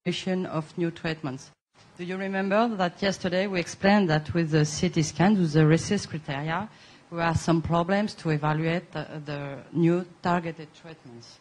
of new treatments. Do you remember that yesterday we explained that with the CT scan, with the RECIST criteria, we have some problems to evaluate the new targeted treatments.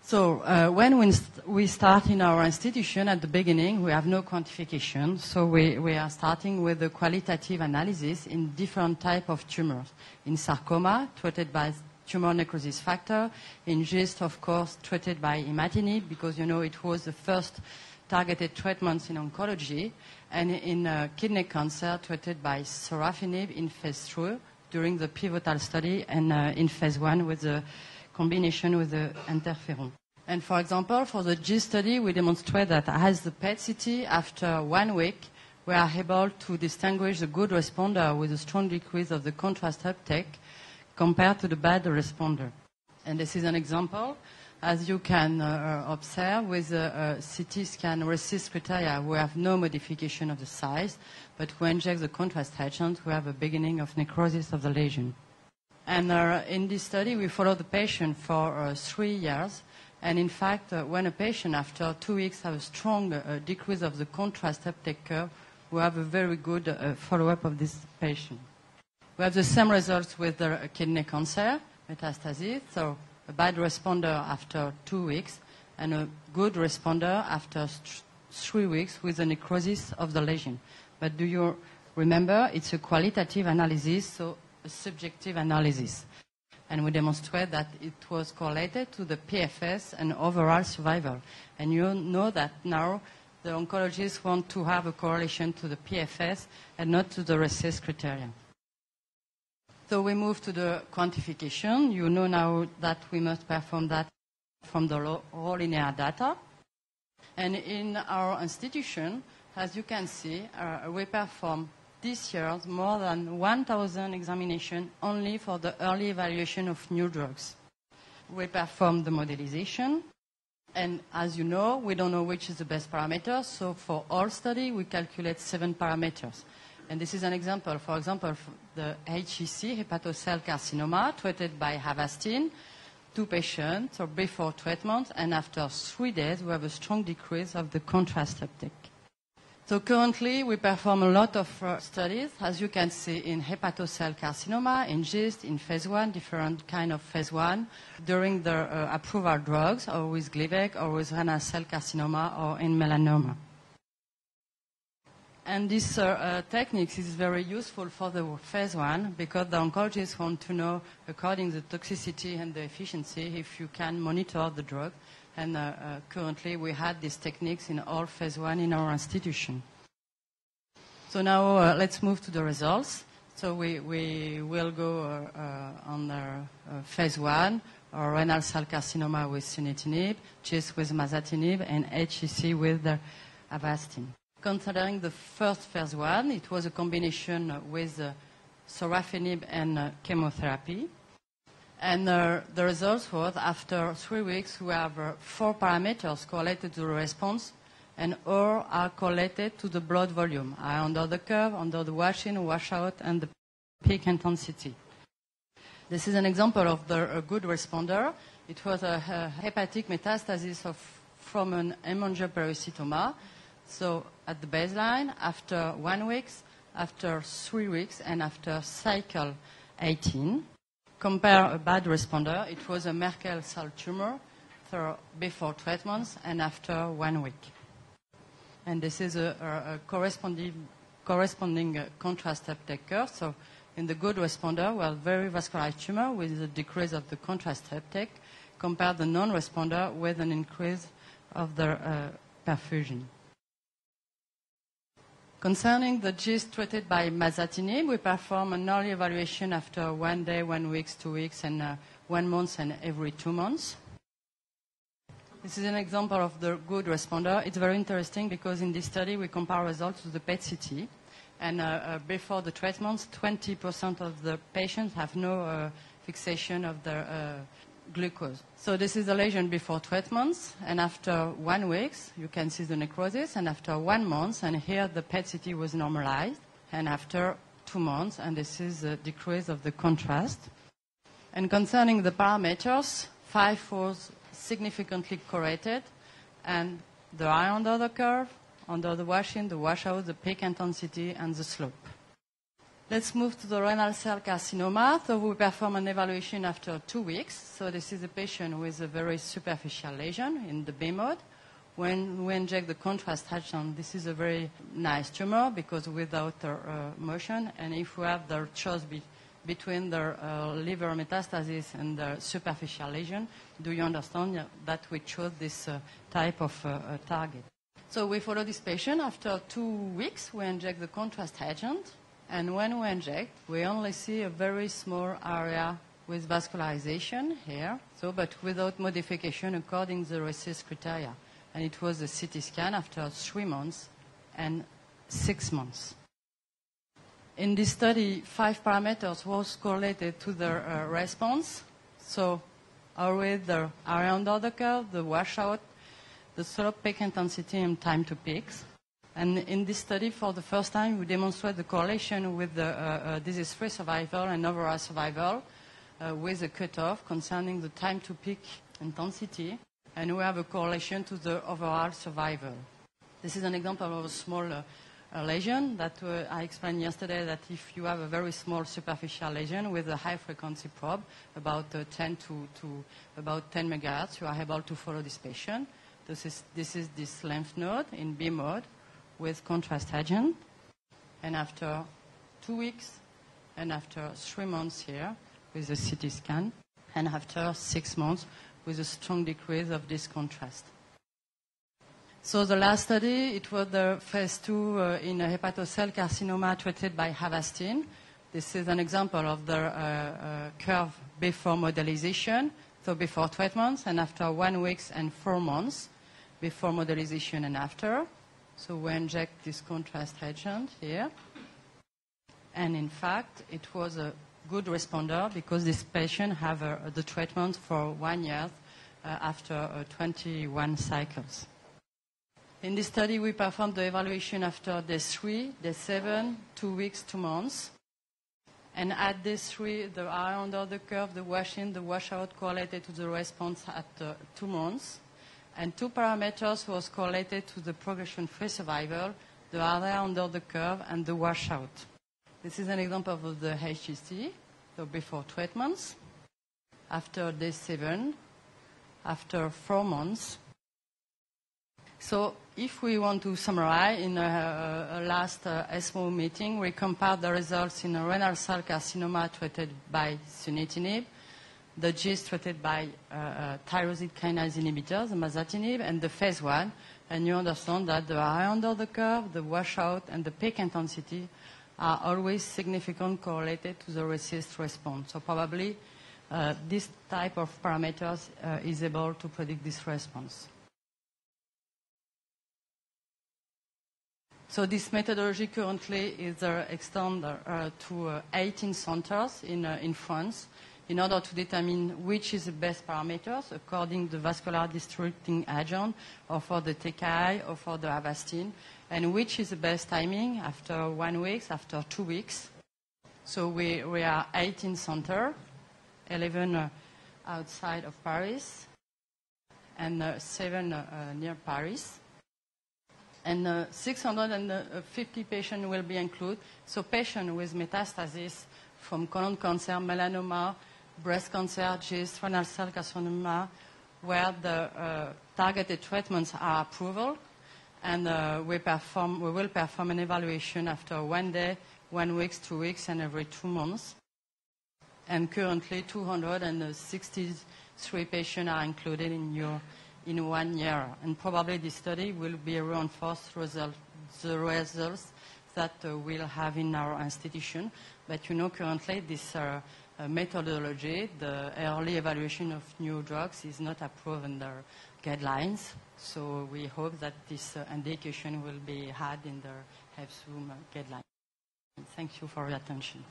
So when we start in our institution at the beginning, we have no quantification. So we are starting with a qualitative analysis in different types of tumors. In sarcoma, treated by tumor necrosis factor. In GIST, of course, treated by imatinib, because, you know, it was the first targeted treatments in oncology. And in kidney cancer, treated by sorafenib in phase 3 during the pivotal study, and in phase 1 with the combination with the interferon. And for example, for the GIST study, we demonstrate that as the PET-CT, after 1 week, we are able to distinguish the good responder with a strong decrease of the contrast uptake compared to the bad responder. And this is an example. As you can observe, with the CT scan RECIST criteria, we have no modification of the size, but when we inject the contrast agent, we have a beginning of necrosis of the lesion. And in this study, we follow the patient for 3 years. And in fact, when a patient, after 2 weeks, has a strong decrease of the contrast uptake curve, we have a very good follow-up of this patient. We have the same results with the kidney cancer metastasis, so a bad responder after 2 weeks, and a good responder after 3 weeks with the necrosis of the lesion. But do you remember, it's a qualitative analysis, so a subjective analysis. And we demonstrate that it was correlated to the PFS and overall survival. And you know that now the oncologists want to have a correlation to the PFS and not to the RECIST criteria. So we move to the quantification. You know now that we must perform that from the raw linear data. And in our institution, as you can see, we perform this year more than 1,000 examinations only for the early evaluation of new drugs. We perform the modelization. And as you know, we don't know which is the best parameter. So for all study, we calculate 7 parameters. And this is an example. For example, the HEC, hepatocellular carcinoma, treated by Avastin, 2 patients, so before treatment, and after 3 days, we have a strong decrease of the contrast uptake. So currently, we perform a lot of studies, as you can see, in hepatocellular carcinoma, in GIST, in phase 1, different kind of phase 1, during the approval drugs, or with Gleevec, or with renal cell carcinoma, or in melanoma. And this technique is very useful for the phase 1 because the oncologists want to know, according to the toxicity and the efficiency, if you can monitor the drug. And currently we had these techniques in all phase 1 in our institution. So now let's move to the results. So we will go on the phase 1, or renal cell carcinoma with sunitinib, GIST with mazatinib, and HEC with the Avastin. Considering the first phase 1, it was a combination with sorafenib and chemotherapy. And the results was after 3 weeks, we have 4 parameters correlated to the response, and all are correlated to the blood volume, under the curve, under the wash-in, wash-out, and the peak intensity. This is an example of a good responder. It was a hepatic metastasis from an hemangiopericytoma. So at the baseline, after 1 week, after 3 weeks, and after cycle 18. Compare a bad responder. It was a Merkel cell tumor before treatments and after 1 week. And this is a corresponding contrast uptake curve. So in the good responder, we have very vascularized tumor with a decrease of the contrast uptake, compare the non-responder with an increase of the perfusion. Concerning the GIST treated by mazatinib, we perform an early evaluation after 1 day, 1 week, 2 weeks, and 1 month, and every 2 months. This is an example of the good responder. It's very interesting because in this study we compare results to the PET-CT. And before the treatments, 20% of the patients have no fixation of their glucose. So this is the lesion before treatments, and after 1 week, you can see the necrosis, and after 1 month, and here the PET-CT was normalized, and after 2 months, and this is the decrease of the contrast. And concerning the parameters, 5 was significantly correlated, and the area under the curve, under the wash-in, the washout, the peak intensity, and the slope. Let's move to the renal cell carcinoma. So we perform an evaluation after 2 weeks. So this is a patient with a very superficial lesion in the B mode. When we inject the contrast agent, this is a very nice tumor because without motion. And if we have the choice between the liver metastasis and the superficial lesion, do you understand that we chose this type of target? So we follow this patient. After 2 weeks, we inject the contrast agent. And when we inject, we only see a very small area with vascularization here, but without modification according to the RECIST criteria. And it was a CT scan after 3 months and 6 months. In this study, 5 parameters was correlated to the response. So always the area under the curve, the washout, the slope, peak intensity, and time to peaks. And in this study, for the first time, we demonstrate the correlation with the disease-free survival and overall survival with a cutoff concerning the time to peak intensity. And we have a correlation to the overall survival. This is an example of a small lesion that I explained yesterday, that if you have a very small superficial lesion with a high-frequency probe, about 10 to about 10 megahertz, you are able to follow this patient. This is this lymph node in B mode with contrast agent. And after 2 weeks and after 3 months here with a CT scan, and after 6 months with a strong decrease of this contrast. So the last study, it was the phase 2 in a hepatocell carcinoma treated by Avastin. This is an example of the curve before modelization, so before treatments, and after 1 week and 4 months before modelization and after. So we inject this contrast agent here. And in fact, it was a good responder because this patient have the treatment for 1 year after 21 cycles. In this study, we performed the evaluation after day 3, day 7, 2 weeks, 2 months. And at day 3, the area under the curve, the wash-in, the washout correlated to the response at 2 months. And 2 parameters was correlated to the progression-free survival, the area under the curve and the washout. This is an example of the HGC, so before treatments, after day 7, after 4 months. So if we want to summarize, in a last ESMO meeting, we compared the results in a renal cell carcinoma treated by sunitinib, the GIST treated by tyrosine kinase inhibitors, the mazatinib, and the phase 1. And you understand that the area under the curve, the washout, and the peak intensity are always significantly correlated to the RECIST response. So probably this type of parameters is able to predict this response. So this methodology currently is extended to 18 centers in France in order to determine which is the best parameters according to the vascular distracting agent or for the TKI or for the Avastin, and which is the best timing after 1 week, after 2 weeks. So we are 18 centers, 11 outside of Paris, and 7 near Paris. And 650 patients will be included. So patients with metastasis from colon cancer, melanoma, breast cancer, GIST, renal cell carcinoma, where the targeted treatments are approved. And we will perform an evaluation after 1 day, 1 week, 2 weeks, and every 2 months. And currently 263 patients are included in 1 year. And probably this study will be reinforced through the results that we'll have in our institution. But you know, currently this methodology, the early evaluation of new drugs, is not approved under guidelines. So we hope that this indication will be had in the HEPSUM guidelines. Thank you for your attention.